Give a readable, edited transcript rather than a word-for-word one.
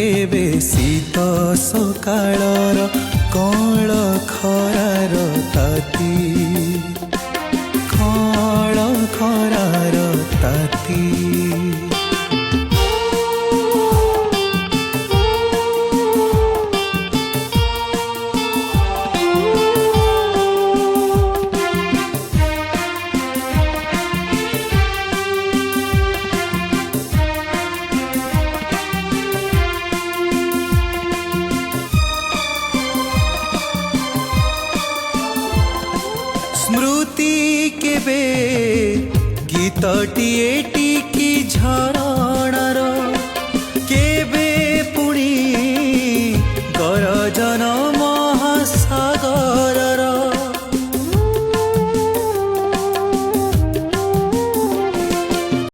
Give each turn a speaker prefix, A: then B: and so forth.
A: केबे शीत सकाळर कळ खरार ताती कळ खरार ताती। स्मृति केबे गीतटीए टिकी झर